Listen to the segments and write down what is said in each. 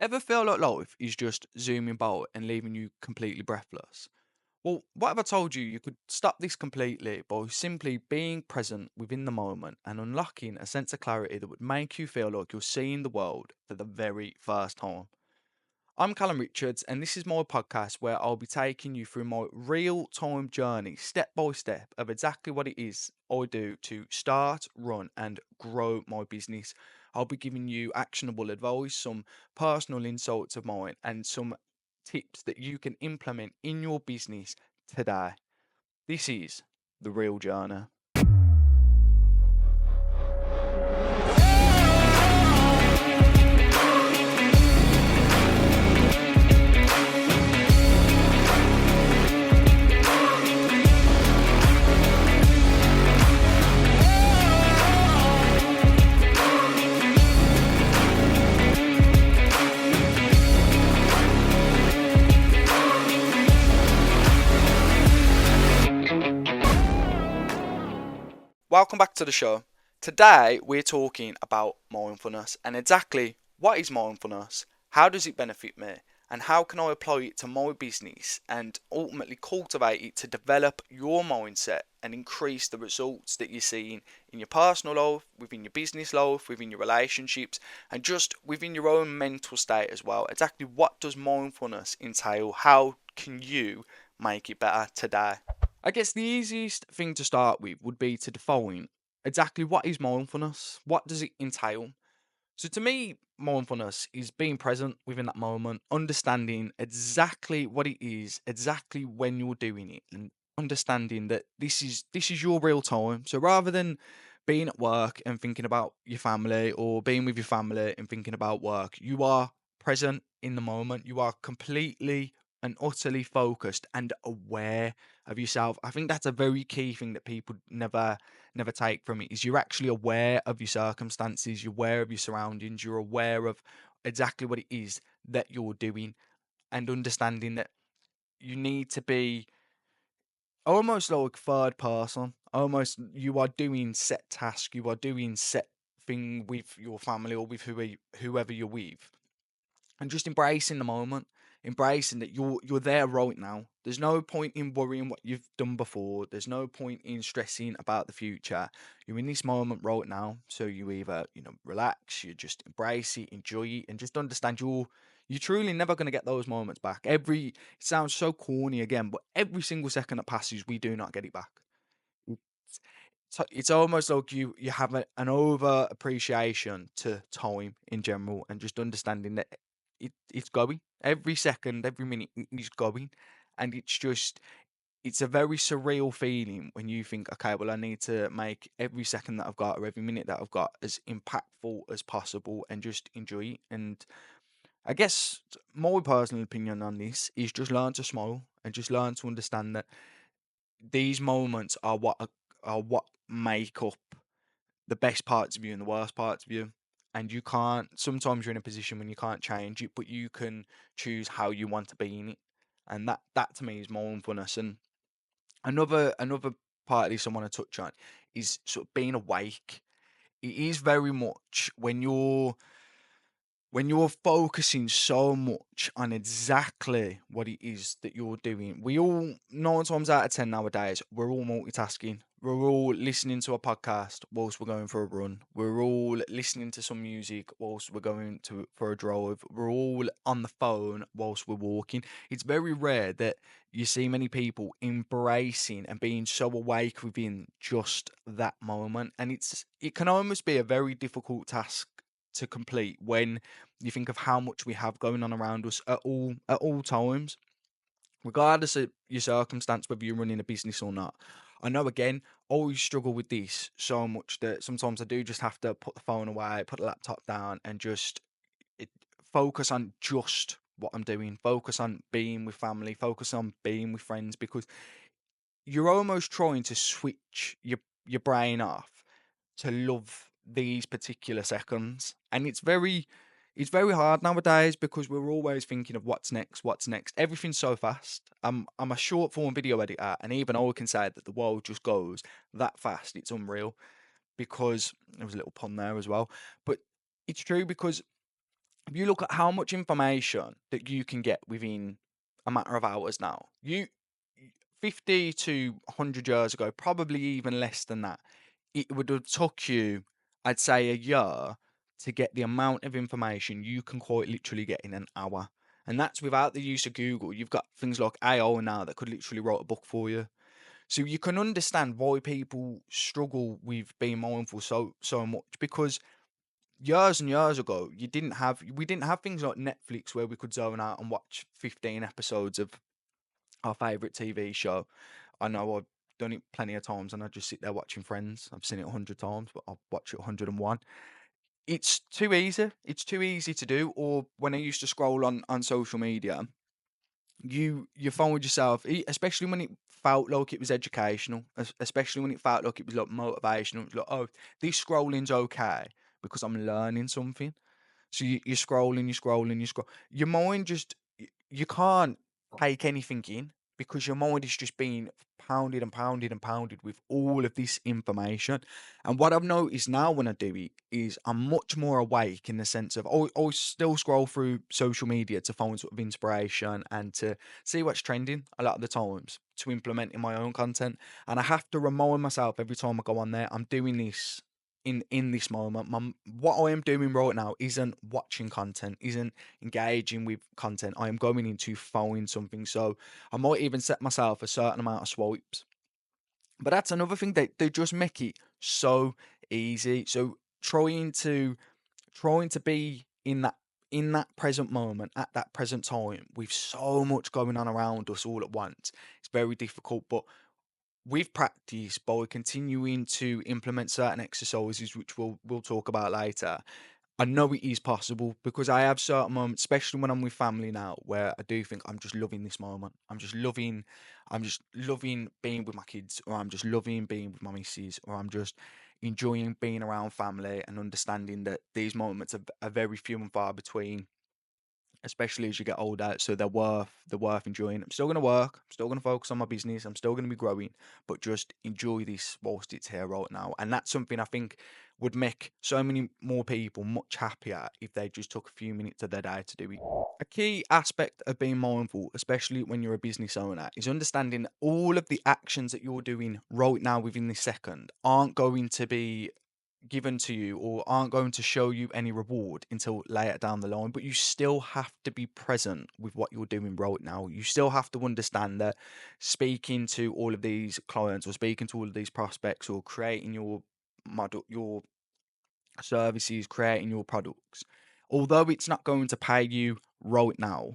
Ever feel like life is just zooming by and leaving you completely breathless? Well, what if I told you you could stop this completely by simply being present within the moment and unlocking a sense of clarity that would make you feel like you're seeing the world for the very first time? I'm Callum Richards, and this is my podcast where I'll be taking you through my real time journey, step by step, of exactly what it is I do to start, run, and grow my business. I'll be giving you actionable advice, some personal insights of mine, and some tips that you can implement in your business today. This is the real journey. Welcome back to the show. Today we're talking about mindfulness and exactly what is mindfulness, how does it benefit me, and how can I apply it to my business and ultimately cultivate it to develop your mindset and increase the results that you're seeing in your personal life, within your business life, within your relationships, and just within your own mental state as well. Exactly what does mindfulness entail? How can you make it better today? I guess the easiest thing to start with would be to define exactly what is mindfulness, what does it entail. So to me, mindfulness is being present within that moment, understanding exactly what it is, exactly when you're doing it, and understanding that this is your real time. So rather than being at work and thinking about your family or being with your family and thinking about work, you are present in the moment. You are completely and utterly focused and aware of yourself. I think that's a very key thing that people never take from it is you're actually aware of your circumstances, you're aware of your surroundings, you're aware of exactly what it is that you're doing and understanding that you need to be almost like third person. Almost you are doing set task, you are doing set thing with your family or with whoever you're with and just embracing the moment, embracing that you're there right now. There's no point in worrying what you've done before. There's no point in stressing about the future. You're in this moment right now, so you either relax, you just embrace it, enjoy it, and just understand you're truly never going to get those moments back. It sounds so corny again, but every single second that passes, we do not get it back. It's, it's almost like you have an over appreciation to time in general, and just understanding that it's going every second, every minute it is going, and it's a very surreal feeling when you think, okay, well, I need to make every second that I've got or every minute that I've got as impactful as possible and just enjoy it. And I guess my personal opinion on this is just learn to smile and just learn to understand that these moments are what make up the best parts of you and the worst parts of you. And you can't, sometimes you're in a position when you can't change it, but you can choose how you want to be in it. And that to me is mindfulness. And another part of this I want to touch on is sort of being awake. It is very much when you're focusing so much on exactly what it is that you're doing. We all, 9 times out of 10 nowadays, we're all multitasking. We're all listening to a podcast whilst we're going for a run. We're all listening to some music whilst we're going for a drive. We're all on the phone whilst we're walking. It's very rare that you see many people embracing and being so awake within just that moment. And it can almost be a very difficult task to complete when you think of how much we have going on around us at all times, regardless of your circumstance, whether you're running a business or not. I know again, I always struggle with this so much that sometimes I do just have to put the phone away, put the laptop down, and just it, focus on just what I'm doing, focus on being with family, focus on being with friends, because you're almost trying to switch your brain off to love these particular seconds. And it's very hard nowadays because we're always thinking of what's next, what's next. Everything's so fast. I'm a short form video editor, and even I can say that the world just goes that fast. It's unreal because there was a little pun there as well. But it's true because if you look at how much information that you can get within a matter of hours now, 50 to 100 years ago, probably even less than that, it would have took you, I'd say, a year to get the amount of information you can quite literally get in an hour. And that's without the use of Google. You've got things like AI now that could literally write a book for you. So you can understand why people struggle with being mindful so much, because years and years ago, we didn't have things like Netflix where we could zone out and watch 15 episodes of our favorite TV show. I know I've done it plenty of times, and I just sit there watching Friends. I've seen it 100 times, but I'll watch it 101. It's too easy. It's too easy to do. Or when I used to scroll on social media, you find yourself, especially when it felt like it was educational, especially when it felt like it was like motivational. It's like, oh, this scrolling's okay because I'm learning something. So you're scrolling, you're scrolling, you scroll. Your mind just you can't take anything in because your mind is just being pounded and pounded and pounded with all of this information. And what I've noticed now when I do it is I'm much more awake in the sense of I still scroll through social media to find sort of inspiration and to see what's trending a lot of the times to implement in my own content. And I have to remind myself every time I go on there, I'm doing this in this moment. What I am doing right now isn't watching content, isn't engaging with content. I am going in to find something. So I might even set myself a certain amount of swipes. But that's another thing, they just make it so easy. So trying to be in that present moment at that present time with so much going on around us all at once, it's very difficult. But with practice, by continuing to implement certain exercises, which we'll talk about later, I know it is possible because I have certain moments, especially when I'm with family now, where I do think I'm just loving this moment. I'm just loving being with my kids, or I'm just loving being with my missus, or I'm just enjoying being around family and understanding that these moments are very few and far between, especially as you get older. So they're worth enjoying. I'm still gonna work, I'm still gonna focus on my business, I'm still gonna be growing, but just enjoy this whilst it's here right now. And that's something I think would make so many more people much happier if they just took a few minutes of their day to do it. A key aspect of being mindful, especially when you're a business owner, is understanding all of the actions that you're doing right now within this second aren't going to be given to you or aren't going to show you any reward until later down the line, but you still have to be present with what you're doing right now. You still have to understand that speaking to all of these clients or speaking to all of these prospects or creating your model, your services, creating your products, although it's not going to pay you right now,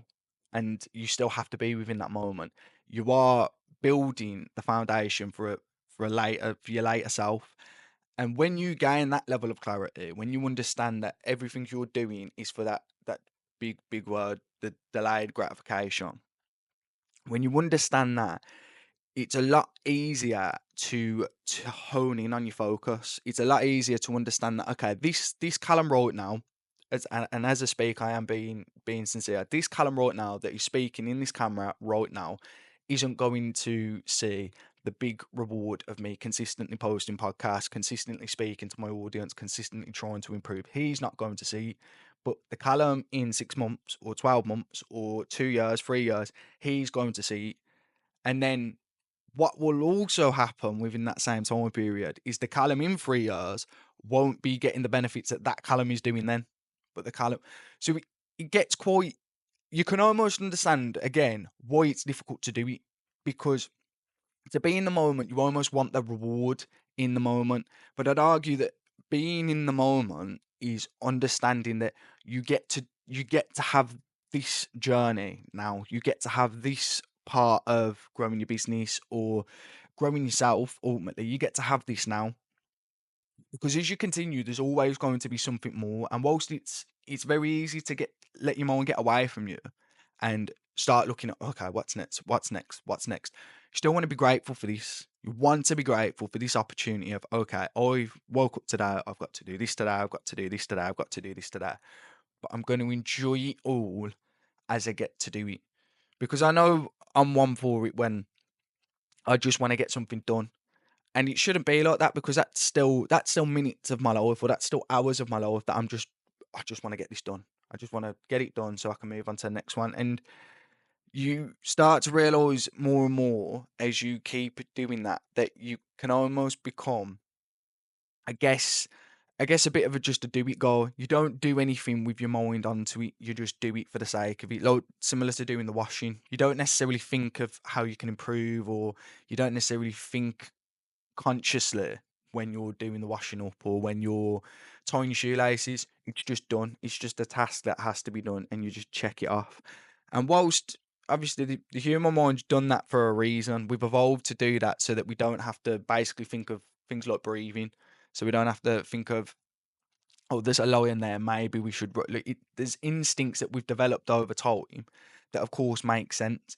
and you still have to be within that moment, you are building the foundation for your later self. And when you gain that level of clarity, when you understand that everything you're doing is for that big word, the delayed gratification, when you understand that, it's a lot easier to hone in on your focus. It's a lot easier to understand that, okay, this Callum right now, and as a speaker, I am being sincere. This Callum right now that is speaking in this camera right now isn't going to see the big reward of me consistently posting podcasts, consistently speaking to my audience, consistently trying to improve. He's not going to see it. But the Callum in 6 months or 12 months or 2 years, 3 years, he's going to see it. And then what will also happen within that same time period is the Callum in 3 years won't be getting the benefits that that Callum is doing then. But the Callum, so it gets quite, you can almost understand again why it's difficult to do it, because to be in the moment, you almost want the reward in the moment. But I'd argue that being in the moment is understanding that you get to have this journey now. You get to have this part of growing your business or growing yourself. Ultimately, you get to have this now, because as you continue, there's always going to be something more. And whilst it's very easy to let your mind get away from you and start looking at, okay, what's next, what's next, what's next. You still want to be grateful for this. You want to be grateful for this opportunity of, okay, I've woke up today, I've got to do this today, I've got to do this today, I've got to do this today. But I'm going to enjoy it all as I get to do it, because I know I'm one for it when I just want to get something done. And it shouldn't be like that, because that's still minutes of my life, or that's still hours of my life that I just want to get this done. I just want to get it done so I can move on to the next one. And you start to realize more and more as you keep doing that, that you can almost become, I guess, a bit of a just a do it goal. You don't do anything with your mind onto it. You just do it for the sake of it. Like, similar to doing the washing. You don't necessarily think of how you can improve, or you don't necessarily think consciously when you're doing the washing up or when you're tying your shoelaces. It's just done. It's just a task that has to be done, and you just check it off. And whilst obviously the human mind's done that for a reason, we've evolved to do that so that we don't have to basically think of things like breathing. So we don't have to think of, oh, there's a lion there. Maybe we should. There's instincts that we've developed over time that, of course, make sense.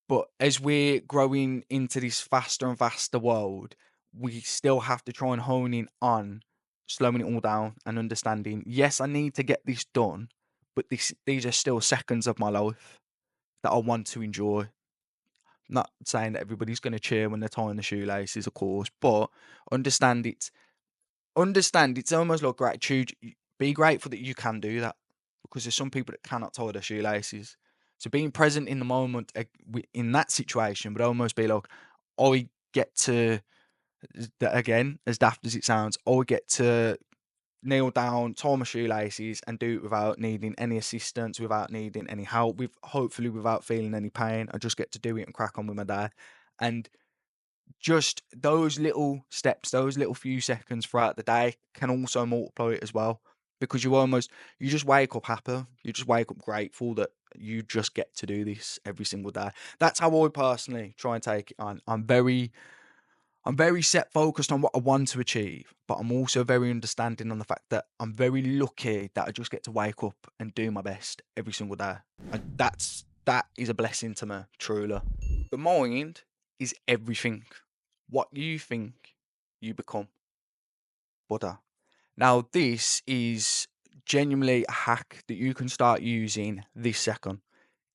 But as we're growing into this faster and faster world, we still have to try and hone in on slowing it all down and understanding, yes, I need to get this done, but these are still seconds of my life that I want to enjoy. Not saying that everybody's going to cheer when they're tying the shoelaces, of course, but understand it's almost like gratitude. Be grateful that you can do that, because there's some people that cannot tie their shoelaces. So being present in the moment, in that situation would almost be like, I get to, again, as daft as it sounds, I get to kneel down, tie my shoelaces, and do it without needing any assistance, without needing any help, with hopefully without feeling any pain. I just get to do it and crack on with my day. And just those little steps, those little few seconds throughout the day can also multiply it as well. Because you just wake up happy. You just wake up grateful that you just get to do this every single day. That's how I personally try and take it on. I'm very set focused on what I want to achieve, but I'm also very understanding on the fact that I'm very lucky that I just get to wake up and do my best every single day. And that is a blessing to me, truly. The mind is everything. What you think, you become. Buddha. Now, this is genuinely a hack that you can start using this second.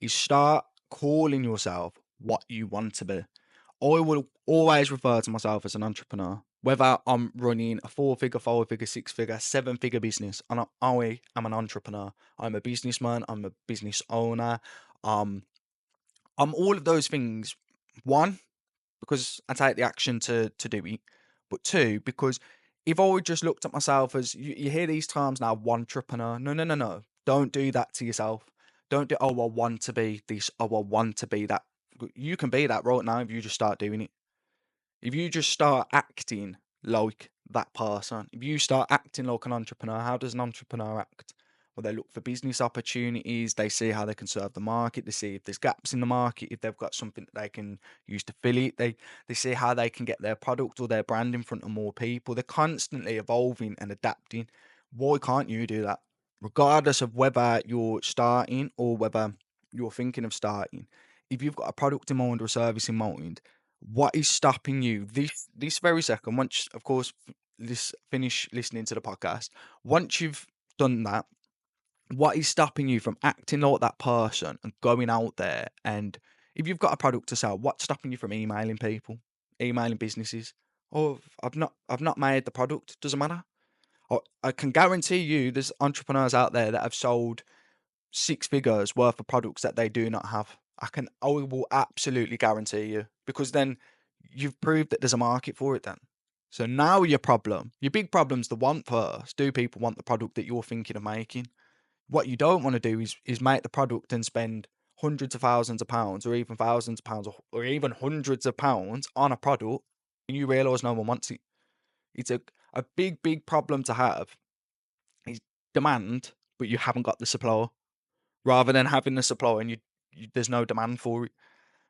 Is start calling yourself what you want to be. I will always refer to myself as an entrepreneur, whether I'm running a 4-figure, 5-figure, 6-figure, 7-figure business. And I am an entrepreneur. I'm a businessman. I'm a business owner. Um, I'm all of those things. One, because I take the action to do it. But two, because if I just looked at myself as, you hear these terms now, one entrepreneur. No, no, no, no. Don't do that to yourself. Don't do, oh, I want to be this. Oh, I want to be that. You can be that right now if you just start doing it. If you just start acting like that person, if you start acting like an entrepreneur, how does an entrepreneur act? Well, they look for business opportunities, they see how they can serve the market, they see if there's gaps in the market, if they've got something that they can use to fill it, they see how they can get their product or their brand in front of more people. They're constantly evolving and adapting. Why can't you do that? Regardless of whether you're starting or whether you're thinking of starting, if you've got a product in mind or a service in mind, what is stopping you this very second? Once, of course, finish listening to the podcast. Once you've done that, what is stopping you from acting like that person and going out there? And if you've got a product to sell, what's stopping you from emailing people, emailing businesses? Oh, I've not made the product. Doesn't matter. I can guarantee you, there's entrepreneurs out there that have sold 6 figures worth of products that they do not have. I will absolutely guarantee you, because then you've proved that there's a market for it then. So now your big problem's the want first. Do people want the product that you're thinking of making? What you don't want to do is make the product and spend hundreds of thousands of pounds, or even thousands of pounds, or even hundreds of pounds on a product, and you realise no one wants it. It's a big, big problem to have, is demand, but you haven't got the supply, rather than having the supply and there's no demand for it.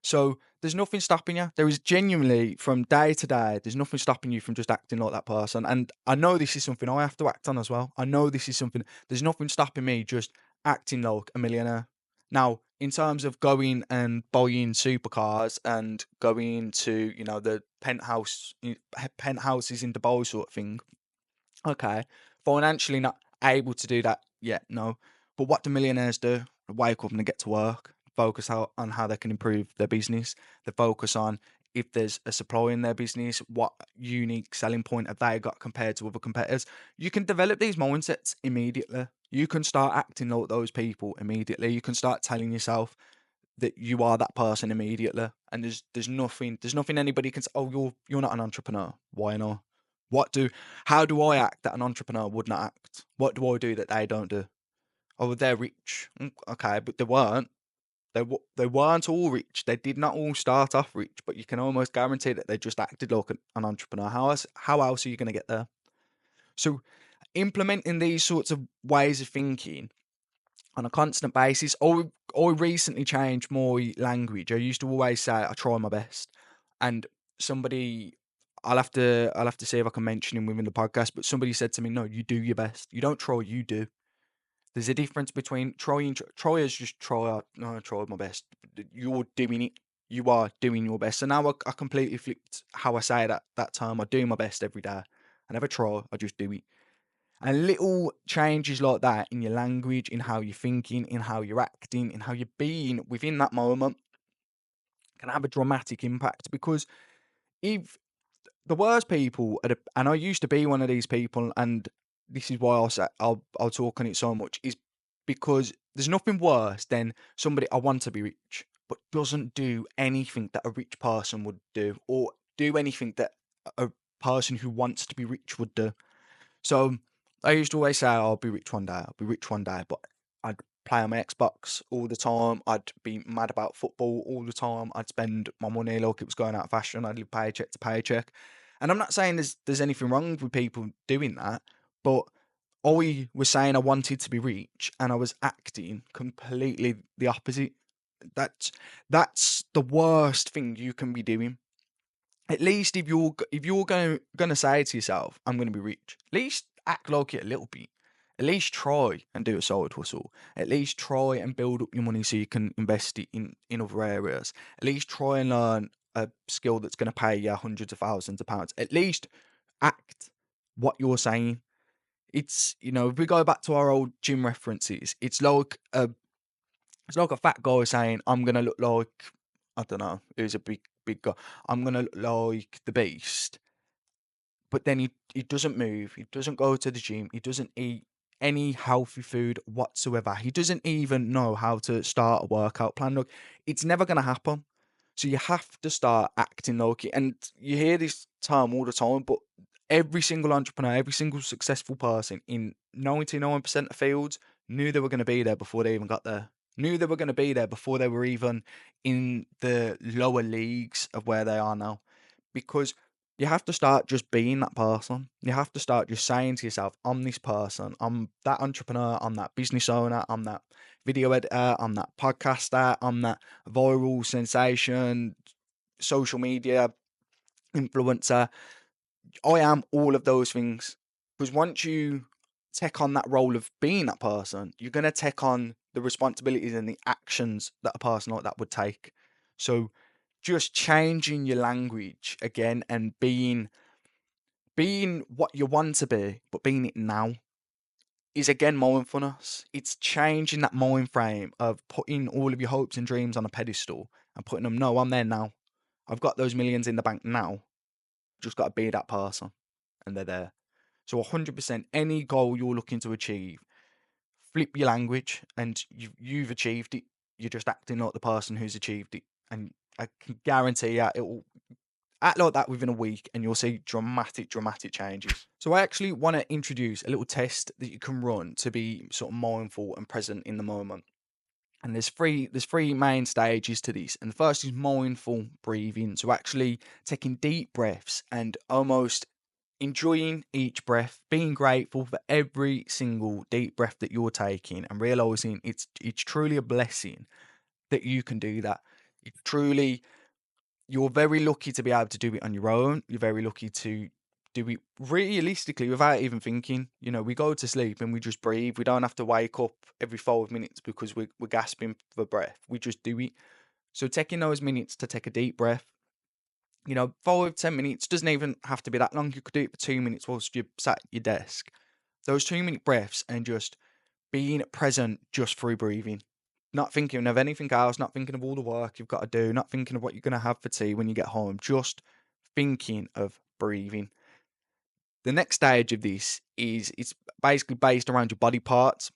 So there's nothing stopping you. There is genuinely, from day to day, there's nothing stopping you from just acting like that person. And I know this is something I have to act on as well. I know this is something, there's nothing stopping me just acting like a millionaire. Now, in terms of going and buying supercars and going to, the penthouses in Dubai sort of thing, okay, financially not able to do that yet, no. But what do millionaires do? They wake up and they get to work, focus on how they can improve their business. They focus on, if there's a supply in their business, what unique selling point have they got compared to other competitors. You can develop these mindsets immediately. You can start acting like those people immediately. You can start telling yourself that you are that person immediately, and there's nothing anybody can say. Oh, you're not an entrepreneur. Why not? What do How do I act that an entrepreneur would not act? What do I do that they don't do? Oh, they're rich. Okay, but they weren't. They weren't all rich. They did not all start off rich, but you can almost guarantee that they just acted like an entrepreneur. How else are you going to get there? So implementing these sorts of ways of thinking on a constant basis. I recently changed my language. I used to always say I try my best, and somebody, I'll have to see if I can mention him within the podcast. But somebody said to me, "No, you do your best. You don't try. You do." There's a difference between trying. Try is just try. No, I tried my best. You're doing it. You are doing your best. So now I completely flipped how I say that term. I do my best every day. I never try. I just do it. And little changes like that in your language, in how you're thinking, in how you're acting, in how you're being within that moment can have a dramatic impact. Because if the worst people are and I used to be one of these people, and this is why I'll talk on it so much, is because there's nothing worse than somebody, I want to be rich, but doesn't do anything that a rich person would do, or do anything that a person who wants to be rich would do. So I used to always say, "Oh, I'll be rich one day, I'll be rich one day," but I'd play on my Xbox all the time. I'd be mad about football all the time. I'd spend my money like it was going out of fashion. I'd live paycheck to paycheck. And I'm not saying there's anything wrong with people doing that, but I was saying I wanted to be rich and I was acting completely the opposite. That's that's the worst thing you can be doing. At least if you're gonna say to yourself, "I'm gonna be rich," at least act like it a little bit. At least try and do a side hustle. At least try and build up your money so you can invest it in other areas. At least try and learn a skill that's gonna pay you hundreds of thousands of pounds. At least act what you're saying. If we go back to our old gym references, it's like a fat guy saying, "I'm gonna look like," I don't know, who's a big guy. "I'm gonna look like the beast," but then he doesn't move. He doesn't go to the gym. He doesn't eat any healthy food whatsoever. He doesn't even know how to start a workout plan. Look, it's never gonna happen. So you have to start acting like it. And you hear this term all the time, but every single entrepreneur, every single successful person in 99% of fields knew they were going to be there before they even got there. Knew they were going to be there before they were even in the lower leagues of where they are now. Because you have to start just being that person. You have to start just saying to yourself, "I'm this person. I'm that entrepreneur. I'm that business owner. I'm that video editor. I'm that podcaster. I'm that viral sensation, social media influencer. I am all of those things." Because once you take on that role of being that person, you're going to take on the responsibilities and the actions that a person like that would take. So just changing your language again and being what you want to be, but being it now, is again mindfulness. It's changing that mind frame of putting all of your hopes and dreams on a pedestal and putting them, "No, I'm there now. I've got those millions in the bank now. Just got to be that person," and they're there. So 100%, any goal you're looking to achieve, flip your language, and you've achieved it. You're just acting like the person who's achieved it, and I can guarantee you it will act like that within a week, and you'll see dramatic changes. So I actually want to introduce a little test that you can run to be sort of mindful and present in the moment. And there's three main stages to this. And the first is mindful breathing. So actually taking deep breaths and almost enjoying each breath, being grateful for every single deep breath that you're taking, and realizing it's truly a blessing that you can do that. It's truly, you're very lucky to be able to do it on your own. You're very lucky to do it realistically without even thinking. We go to sleep and we just breathe. We don't have to wake up every 5 minutes because we're gasping for breath. We just do it. So taking those minutes to take a deep breath, 5, 10 minutes doesn't even have to be that long. You could do it for 2 minutes whilst you're sat at your desk. Those 2 minute breaths and just being present just through breathing. Not thinking of anything else, not thinking of all the work you've got to do, not thinking of what you're going to have for tea when you get home, just thinking of breathing. The next stage of this is it's basically based around your body parts.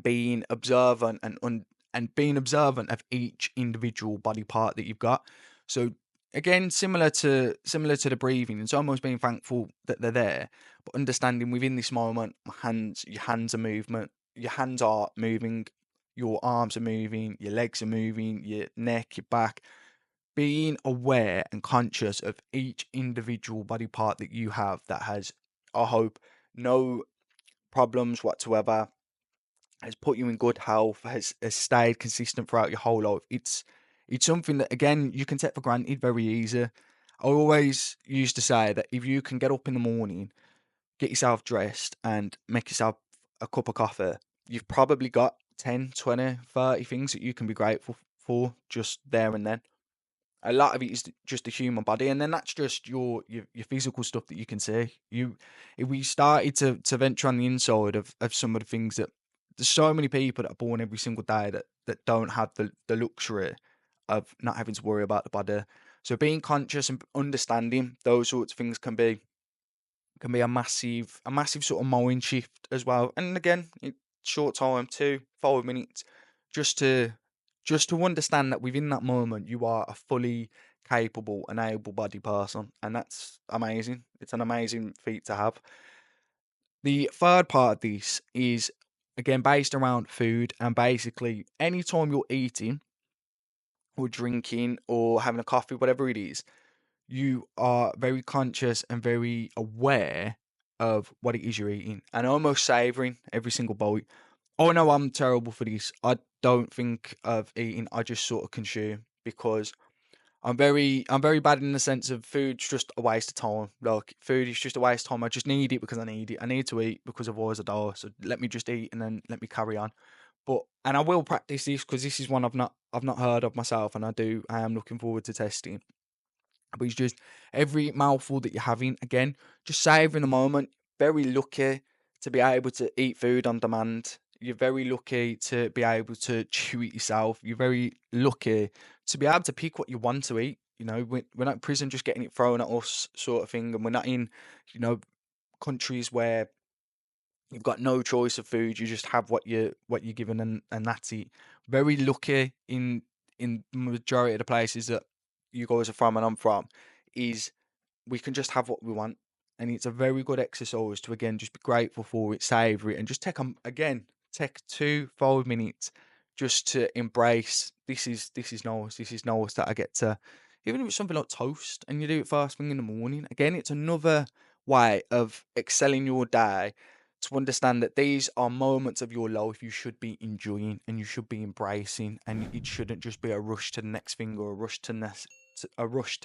being observant and being observant of each individual body part that you've got. So again, similar to the breathing, it's almost being thankful that they're there, but understanding within this moment, your hands are movement, your hands are moving, your arms are moving, your legs are moving, your neck, your back. Being aware and conscious of each individual body part that you have that has, I hope, no problems whatsoever, has put you in good health, has stayed consistent throughout your whole life. It's something that again you can take for granted very easy. I always used to say that if you can get up in the morning, get yourself dressed and make yourself a cup of coffee, you've probably got 10, 20, 30 things that you can be grateful for just there and then. A lot of it is just the human body, and then that's just your physical stuff that you can see. If we started to venture on the inside of some of the things that there's so many people that are born every single day that don't have the luxury of not having to worry about the body. So being conscious and understanding those sorts of things can be a massive sort of mind shift as well. And again, short time, 2 5 minutes, just to just to understand that within that moment you are a fully capable and able-bodied person, and that's amazing. It's an amazing feat to have. The third part of this is again based around food, and basically anytime you're eating or drinking or having a coffee, whatever it is, you are very conscious and very aware of what it is you're eating and almost savoring every single bite. Oh no, I'm terrible for this. I don't think of eating, I just sort of consume because I'm very bad in the sense of food's just a waste of time. Like food is just a waste of time. I just need it because I need it. I need to eat because otherwise I die. So let me just eat and then let me carry on. And I will practice this because this is one I've not heard of myself, and I am looking forward to testing. But it's just every mouthful that you're having, again, just savouring the moment. Very lucky to be able to eat food on demand. You're very lucky to be able to chew it yourself. You're very lucky to be able to pick what you want to eat. We're not in prison just getting it thrown at us, sort of thing. And we're not in, you know, countries where you've got no choice of food. You just have what you're given, and that's it. Very lucky in the majority of the places that you guys are from and I'm from, is we can just have what we want. And it's a very good exercise to again just be grateful for it, savor it, and just take 2 5 minutes just to embrace this is nice. This is nice that I get to, even if it's something like toast and you do it first thing in the morning. Again, it's another way of excelling your day, to understand that these are moments of your life you should be enjoying and you should be embracing, and it shouldn't just be a rush to the next thing or a rush to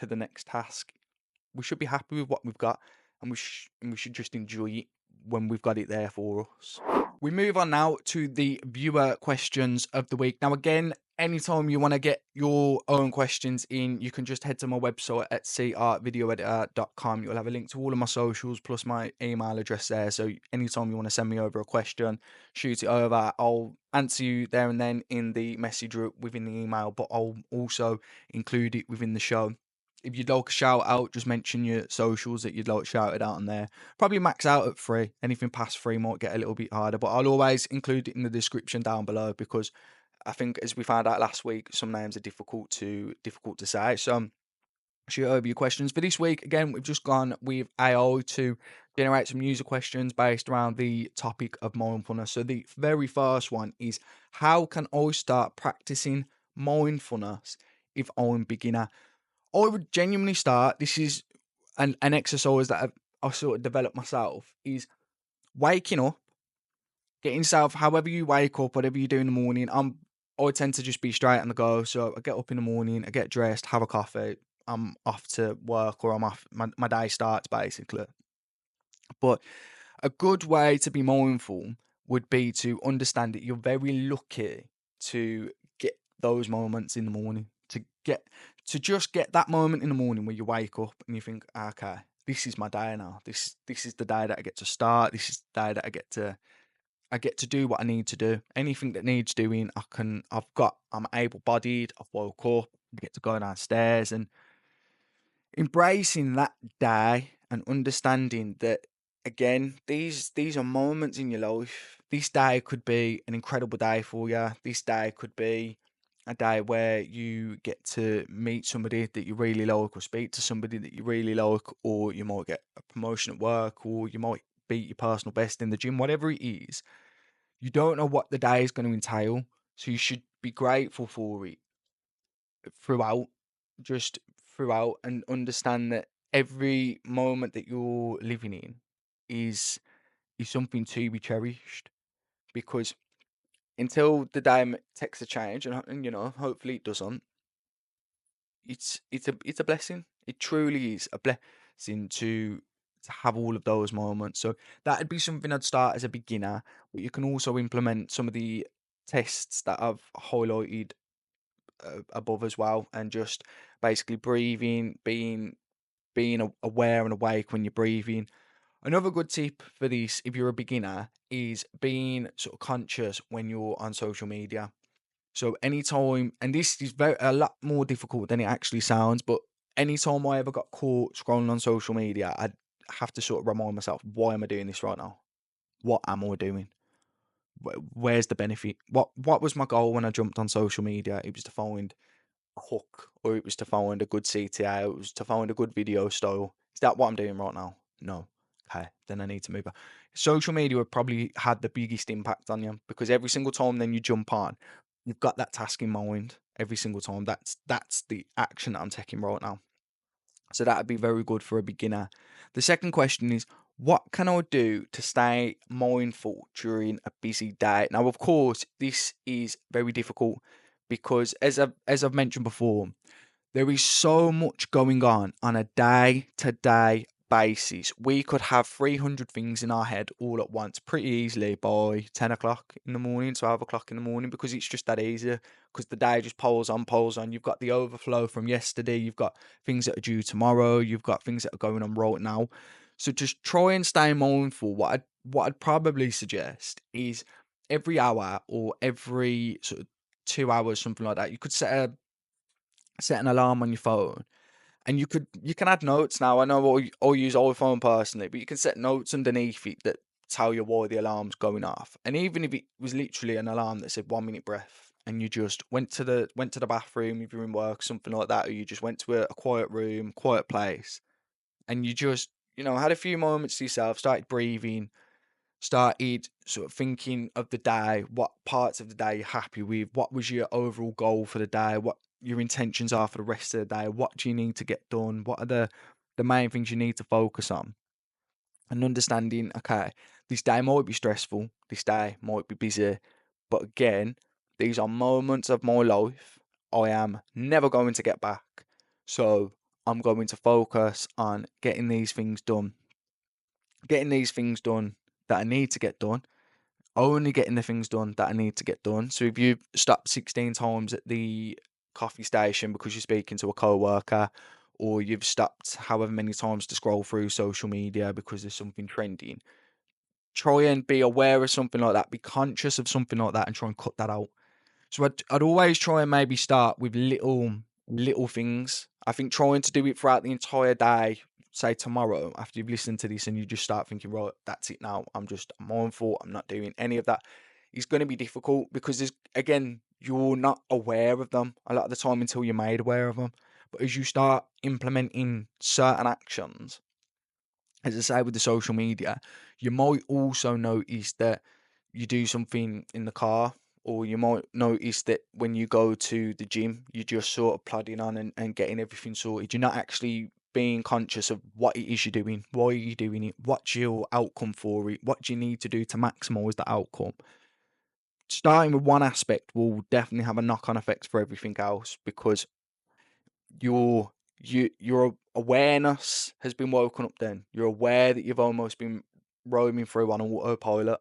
the next task. We should be happy with what we've got, and we should just enjoy it when we've got it there for us. We move on now to the viewer questions of the week. Now, again, anytime you want to get your own questions in, you can just head to my website at crvideoeditor.com. You'll have a link to all of my socials plus my email address there. So anytime you want to send me over a question, shoot it over. I'll answer you there and then in the message within the email, but I'll also include it within the show. If you'd like a shout out, just mention your socials that you'd like shouted out on there. Probably max out at 3. Anything past 3 might get a little bit harder, but I'll always include it in the description down below, because I think, as we found out last week, some names are difficult to say. So shoot over your questions for this week. Again, we've just gone with AI to generate some user questions based around the topic of mindfulness. So the very first one is, how can I start practicing mindfulness if I'm beginner? I would genuinely start. This is an exercise that I've sort of developed myself, is waking up, getting yourself, however you wake up, whatever you do in the morning. I tend to just be straight on the go. So I get up in the morning, I get dressed, have a coffee, I'm off to work, or I'm off, my day starts basically. But a good way to be mindful would be to understand that you're very lucky to get those moments in the morning, to just get that moment in the morning where you wake up and you think, okay, this is my day now. This is the day that I get to start. This is the day that I get to do what I need to do. Anything that needs doing, I'm able bodied, I've woke up, I get to go downstairs, and embracing that day and understanding that again, these are moments in your life. This day could be an incredible day for you. This day could be a day where you get to meet somebody that you really like, or speak to somebody that you really like, or you might get a promotion at work, or you might beat your personal best in the gym, whatever it is. You don't know what the day is going to entail, so you should be grateful for it throughout, just throughout, and understand that every moment that you're living in is something to be cherished, because until the day takes a change, and hopefully it doesn't, it's a blessing. It truly is a blessing to have all of those moments. So that'd be something I'd start as a beginner, but you can also implement some of the tests that I've highlighted above as well, and just basically breathing, being aware and awake when you're breathing. Another good tip for this, if you're a beginner, is being sort of conscious when you're on social media. So anytime, and this is a lot more difficult than it actually sounds, but anytime I ever got caught scrolling on social media, I'd have to sort of remind myself, why am I doing this right now? What am I doing? Where's the benefit? What was my goal when I jumped on social media? It was to find a hook, or it was to find a good CTA, it was to find a good video style. Is that what I'm doing right now? No. Okay, then I need to move on. Social media would probably had the biggest impact on you, because every single time then you jump on, you've got that task in mind every single time. That's the action that I'm taking right now. So that'd be very good for a beginner. The second question is, what can I do to stay mindful during a busy day? Now, of course, this is very difficult, because as I've mentioned before, there is so much going on a day to day basis. We could have 300 things in our head all at once pretty easily by 10 o'clock in the morning, 12 o'clock in the morning, because it's just that easy. Because the day just piles on, piles on. You've got the overflow from yesterday, you've got things that are due tomorrow, you've got things that are going on right now. So just try and stay mindful. What I'd probably suggest is every hour or every sort of 2 hours, something like that, you could set an alarm on your phone, and you can add notes now. I know I use iPhone personally, but you can set notes underneath it that tell you why the alarm's going off. And even if it was literally an alarm that said 1 minute breath, and you just went to the bathroom if you're in work, something like that, or you just went to a quiet room, quiet place, and you just had a few moments to yourself, started breathing, started sort of thinking of the day, what parts of the day you're happy with, what was your overall goal for the day, what your intentions are for the rest of the day, what do you need to get done, what are the main things you need to focus on, and understanding, okay, this day might be stressful, this day might be busy, but again, these are moments of my life I am never going to get back. So I'm going to focus on getting these things done that I need to get done, only getting the things done that I need to get done. So if you stop 16 times at the coffee station because you're speaking to a coworker, or you've stopped however many times to scroll through social media because there's something trending, try and be aware of something like that, be conscious of something like that, and try and cut that out. So I'd always try and maybe start with little things. I think trying to do it throughout the entire day, say tomorrow, after you've listened to this and you just start thinking, right, that's it now. I'm mindful. I'm not doing any of that. It's going to be difficult, because you're not aware of them a lot of the time until you're made aware of them. But as you start implementing certain actions, as I say with the social media, you might also notice that you do something in the car, or you might notice that when you go to the gym, you're just sort of plodding on and getting everything sorted. You're not actually being conscious of what it is you're doing, why are you doing it, what's your outcome for it, what do you need to do to maximize the outcome. Starting with one aspect will definitely have a knock-on effect for everything else, because your awareness has been woken up. Then you're aware that you've almost been roaming through on autopilot.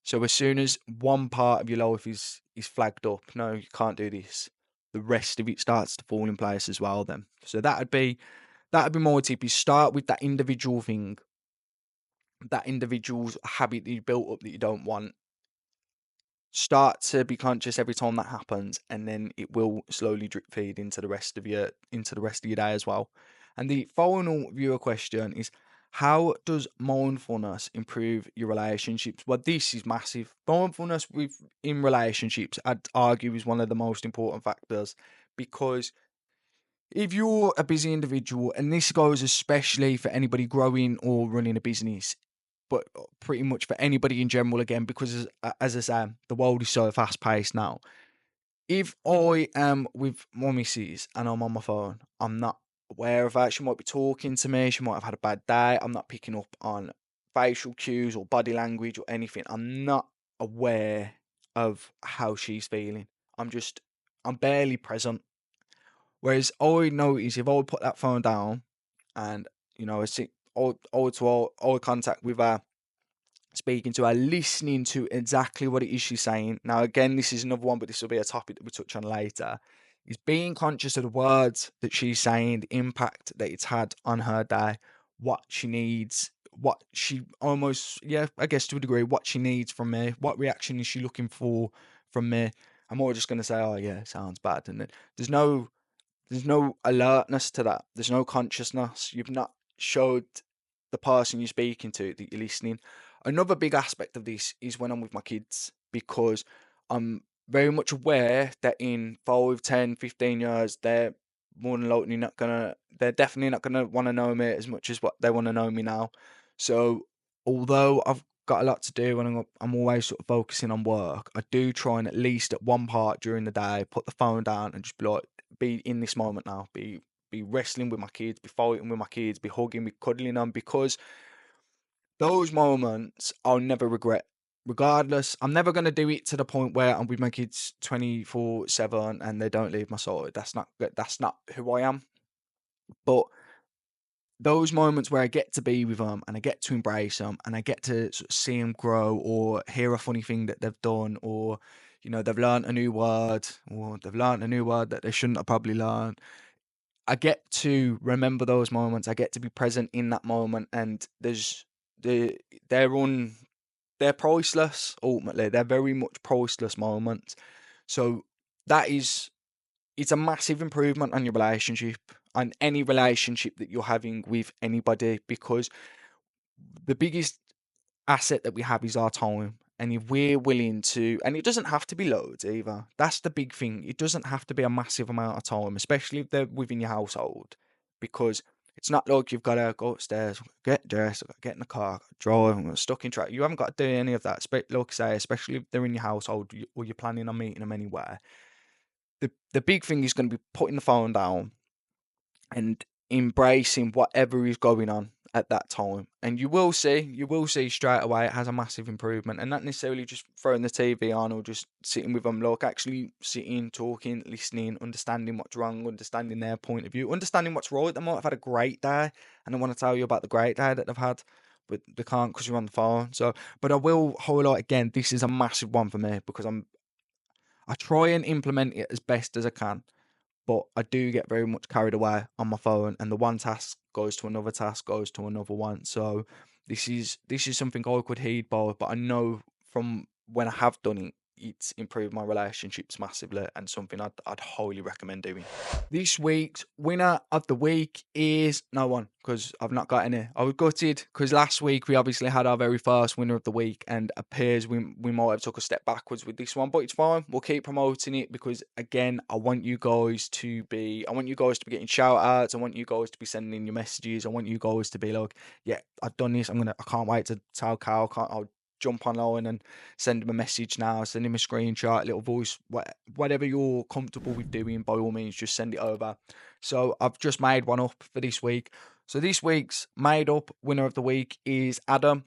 So as soon as one part of your life is flagged up, no, you can't do this, the rest of it starts to fall in place as well then. So that'd be my tip, is start with that individual thing, that individual's habit that you built up that you don't want. Start to be conscious every time that happens, and then it will slowly drip feed into the rest of your day as well. And the final viewer question is, How does mindfulness improve your relationships? Well, this is massive. Mindfulness in relationships, I'd argue, is one of the most important factors because if you're a busy individual, and this goes especially for anybody growing or running a business, but pretty much for anybody in general, again, because as I say, the world is so fast paced now. If I am with my missus and I'm on my phone, I'm not aware of that. She might be talking to me. She might have had a bad day. I'm not picking up on facial cues or body language or anything. I'm not aware of how she's feeling. I'm barely present. Whereas I notice if I would put that phone down and, I sit eye to eye contact with her, speaking to her, listening to exactly what it is she's saying. Now, again, this is another one, but this will be a topic that we touch on later. Is being conscious of the words that she's saying, the impact that it's had on her day, what she needs, what she almost, yeah, I guess to a degree, what she needs from me, what reaction is she looking for from me. I'm more just going to say, oh, yeah, sounds bad. And then there's no there's no alertness to that. There's no consciousness. You've not showed the person you're speaking to that you're listening. Another big aspect of this is when I'm with my kids because I'm very much aware that in 5, 10, 15 years, they're definitely not gonna want to know me as much as what they want to know me now. So although I've got a lot to do and I'm always sort of focusing on work, I do try and at least at one part during the day put the phone down and just be like, be in this moment now, be wrestling with my kids, be fighting with my kids, be hugging, be cuddling them, because those moments I'll never regret. Regardless, I'm never gonna do it to the point where I'm with my kids 24/7 and they don't leave my side. That's not who I am. But those moments where I get to be with them and I get to embrace them and I get to sort of see them grow or hear a funny thing that they've done, or they've learned a new word, or they've learned a new word that they shouldn't have probably learned. I get to remember those moments. I get to be present in that moment, and the they're un they're priceless. Ultimately, they're very much priceless moments. So that is it's a massive improvement on your relationship, on any relationship that you're having with anybody, because the biggest asset that we have is our time. And if we're willing to, and it doesn't have to be loads either. That's the big thing. It doesn't have to be a massive amount of time, especially if they're within your household, because it's not like you've got to go upstairs, get dressed, get in the car, drive, I'm stuck in traffic. You haven't got to do any of that. Like I say, especially if they're in your household or you're planning on meeting them anywhere. The big thing is going to be putting the phone down and embracing whatever is going on at that time. And you will see straight away it has a massive improvement. And not necessarily just throwing the TV on or just sitting with them, like actually sitting, talking, listening, understanding what's wrong, understanding their point of view, understanding what's right. They might have had a great day and they want to tell you about the great day that they've had, but they can't because you're on the phone. So, but I will highlight again, this is a massive one for me because I try and implement it as best as I can, but I do get very much carried away on my phone, and the one task goes to another task, goes to another one. So this is something I could heed by, but I know from when I have done it, it's improved my relationships massively, and something I'd highly recommend doing. This week's winner of the week is no one, because I've not got any. I was gutted because last week we obviously had our very first winner of the week, and appears we might have took a step backwards with this one, but it's fine. We'll keep promoting it because again, I want you guys to be getting shout outs. I want you guys to be sending in your messages. I want you guys to be like, yeah, I've done this. I can't wait to tell Carl. I'll jump online and send him a message now, send him a screenshot, a little voice, whatever you're comfortable with doing, by all means, just send it over. So I've just made one up for this week. So this week's made up winner of the week is Adam.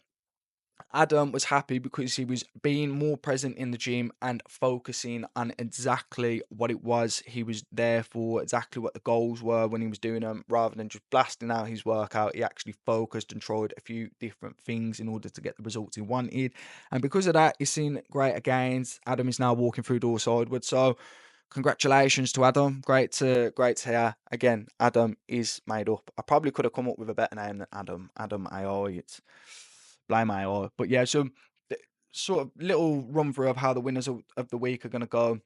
Adam was happy because he was being more present in the gym and focusing on exactly what it was he was there for, exactly what the goals were when he was doing them, rather than just blasting out his workout. He actually focused and tried a few different things in order to get the results he wanted. And because of that, he's seen greater gains. Adam is now walking through door sideways. So congratulations to Adam. Great to hear. Again, Adam is made up. I probably could have come up with a better name than Adam. Adam AI. It's blame AI. But yeah, so sort of little run through of how the winners of the week are going to go.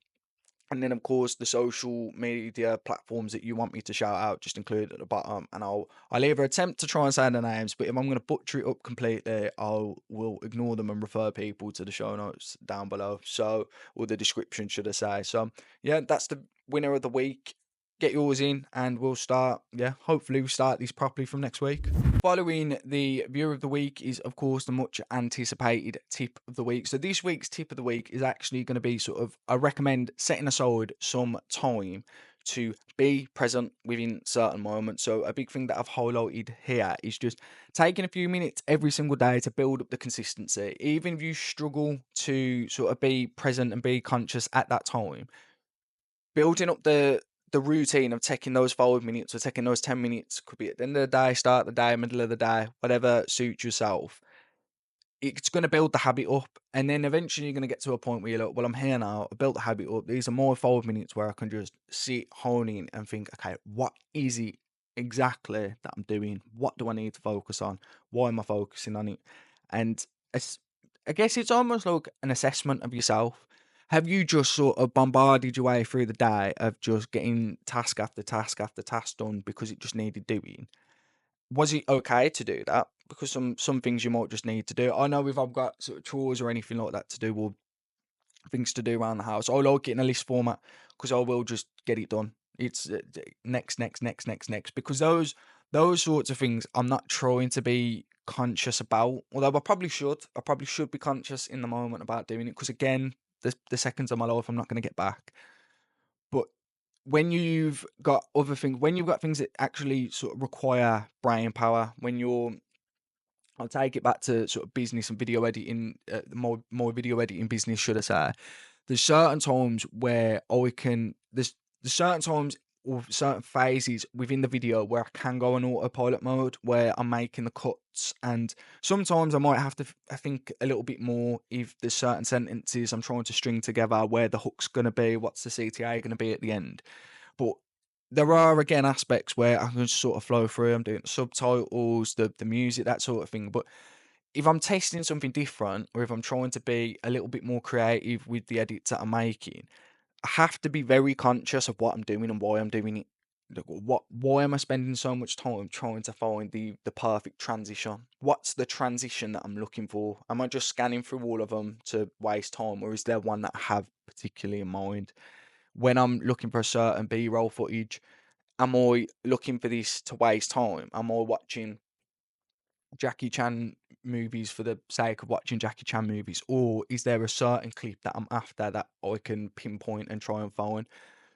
And then, of course, the social media platforms that you want me to shout out, just include at the bottom. And I'll either attempt to try and say the names, but if I'm going to butcher it up completely, will ignore them and refer people to the show notes down below. So, or the description, should I say. So, yeah, that's the winner of the week. Get yours in, and we'll start. Yeah, hopefully we start these properly from next week. Following the viewer of the week is, of course, the much anticipated tip of the week. So, this week's tip of the week is actually going to be sort of, I recommend setting aside some time to be present within certain moments. So, a big thing that I've highlighted here is just taking a few minutes every single day to build up the consistency. Even if you struggle to sort of be present and be conscious at that time, building up the routine of taking those 5 minutes or taking those 10 minutes, could be at the end of the day, start the day, middle of the day, whatever suits yourself. It's going to build the habit up, and then eventually you're going to get to a point where you're like, well, I'm here now, I built the habit up. These are more 5 minutes where I can just sit, hone in, and think, okay, what is it exactly that I'm doing? What do I need to focus on? Why am I focusing on it? And it's, I guess it's almost like an assessment of yourself. Have you just sort of bombarded your way through the day of just getting task after task after task done because it just needed doing? Was it okay to do that? Because some things you might just need to do. I know if I've got sort of chores or anything like that to do, or things to do around the house, I like it in a list format because I will just get it done. It's next, next, next, next, next. Because those sorts of things, I'm not trying to be conscious about. Although I probably should. I probably should be conscious in the moment about doing it. Because again, the seconds of my life I'm not going to get back. But when you've got other things, when you've got things that actually sort of require brain power, when you're, I'll take it back to sort of business and video editing, more video editing business, should I say? There's certain times where there's certain times or certain phases within the video where I can go on autopilot mode, where I'm making the cuts, and sometimes I might have to I think a little bit more if there's certain sentences I'm trying to string together, where the hook's going to be, what's the CTA going to be at the end. But there are again aspects where I can just sort of flow through. I'm doing subtitles, the music, that sort of thing. But if I'm testing something different, or if I'm trying to be a little bit more creative with the edits that I'm making, I have to be very conscious of what I'm doing and why I'm doing it. Like, why am I spending so much time trying to find the perfect transition? What's the transition that I'm looking for? Am I just scanning through all of them to waste time, or is there one that I have particularly in mind? When I'm looking for a certain B-roll footage, am I looking for this to waste time? Am I watching Jackie Chan movies for the sake of watching Jackie Chan movies? Or is there a certain clip that I'm after that I can pinpoint and try and find?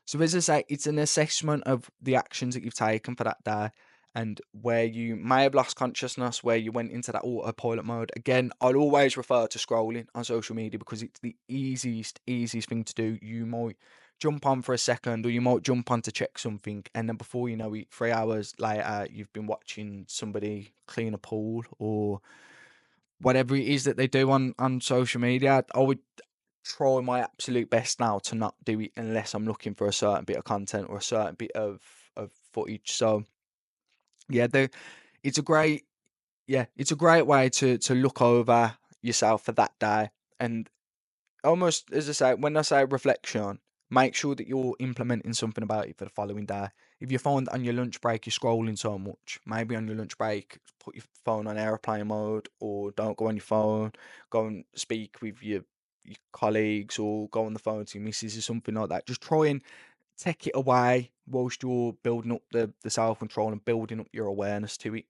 So as I say, it's an assessment of the actions that you've taken for that day, and where you may have lost consciousness, where you went into that autopilot mode. Again, I'll always refer to scrolling on social media because it's the easiest thing to do. You might jump on for a second, or you might jump on to check something, and then before you know it, 3 hours later, you've been watching somebody clean a pool or whatever it is that they do on social media. I would try my absolute best now to not do it unless I'm looking for a certain bit of content or a certain bit of footage. So yeah, it's a great it's a great way to look over yourself for that day. And almost as I say, when I say reflection, make sure that you're implementing something about it for the following day. If you find on your lunch break you're scrolling so much, maybe on your lunch break put your phone on airplane mode, or don't go on your phone. Go and speak with your colleagues, or go on the phone to your missus or something like that. Just try and take it away whilst you're building up the self control and building up your awareness to it.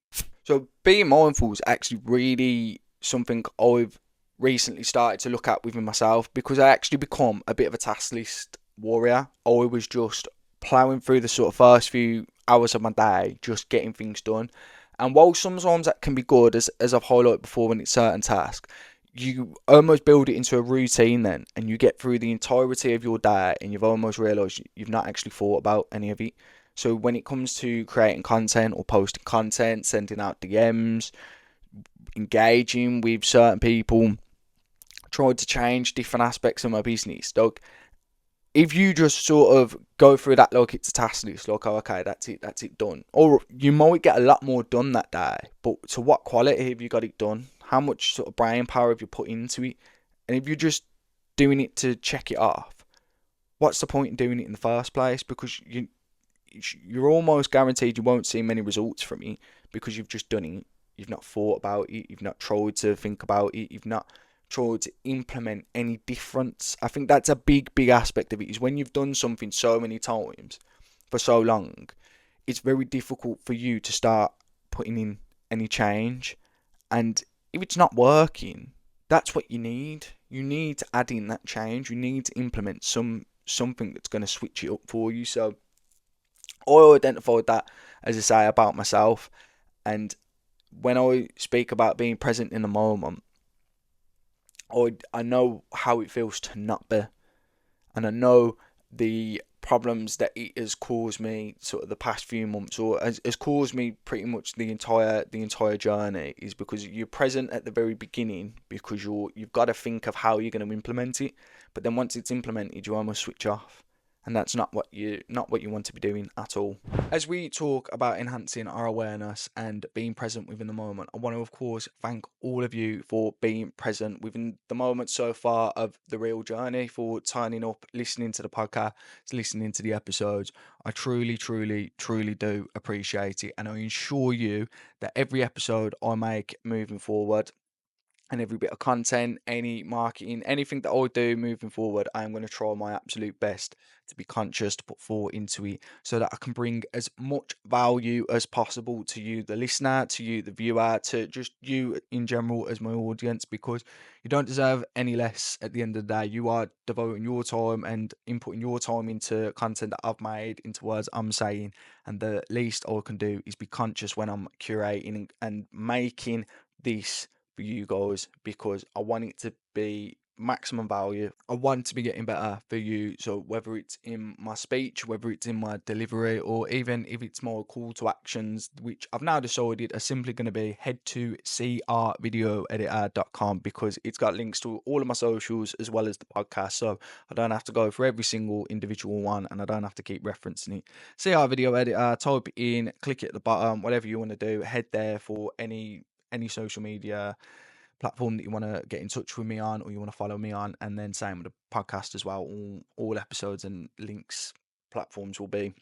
So being mindful is actually really something I've recently started to look at within myself, because I actually become a bit of a task list warrior. I was just ploughing through the sort of first few hours of my day, just getting things done. And while sometimes that can be good, as I've highlighted before, when it's certain tasks, you almost build it into a routine then, and you get through the entirety of your day, and you've almost realised you've not actually thought about any of it. So when it comes to creating content or posting content, sending out DMs, engaging with certain people, trying to change different aspects of my business, like, if you just sort of go through that like it's a task list, like, oh, okay, that's it done. Or you might get a lot more done that day, but to what quality have you got it done? How much sort of brain power have you put into it? And if you're just doing it to check it off, what's the point in doing it in the first place? Because you're almost guaranteed you won't see many results from it because you've just done it. You've not thought about it. You've not tried to think about it. You've not tried to implement any difference. I think that's a big aspect of it, is when you've done something so many times for so long, it's very difficult for you to start putting in any change. And if it's not working, that's what you need. You need to add in that change. You need to implement something that's going to switch it up for you. So I identified that, as I say, about myself. And when I speak about being present in the moment, I know how it feels to not be. And I know the problems that it has caused me sort of the past few months, or has caused me pretty much the entire journey, is because you're present at the very beginning because you've got to think of how you're going to implement it. But then once it's implemented, you almost switch off. And that's not what you want to be doing at all. As we talk about enhancing our awareness and being present within the moment, I want to, of course, thank all of you for being present within the moment so far of the real journey, for turning up, listening to the podcast, listening to the episodes. I truly do appreciate it, and I assure you that every episode I make moving forward, and every bit of content, any marketing, anything that I do moving forward, I'm going to try my absolute best to be conscious, to put thought into it, so that I can bring as much value as possible to you, the listener, to you, the viewer, to just you in general as my audience, because you don't deserve any less at the end of the day. You are devoting your time and inputting your time into content that I've made, into words I'm saying, and the least I can do is be conscious when I'm curating and making this for you guys, because I want it to be maximum value. I want to be getting better for you. So whether it's in my speech, whether it's in my delivery, or even if it's more call to actions, which I've now decided are simply going to be head to crvideoeditor.com, because it's got links to all of my socials as well as the podcast. So I don't have to go for every single individual one, and I don't have to keep referencing it. CR Video Editor, type it in, click it at the bottom, whatever you want to do, head there for any social media platform that you want to get in touch with me on, or you want to follow me on. And then same with the podcast as well. All episodes and links, platforms will be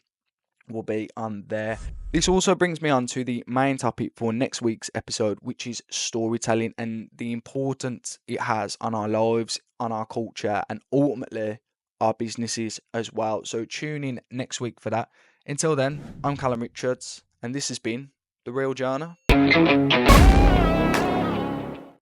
on there. This also brings me on to the main topic for next week's episode, which is storytelling and the importance it has on our lives, on our culture, and ultimately our businesses as well. So tune in next week for that. Until then, I'm Callum Richards, and this has been The Real Journey.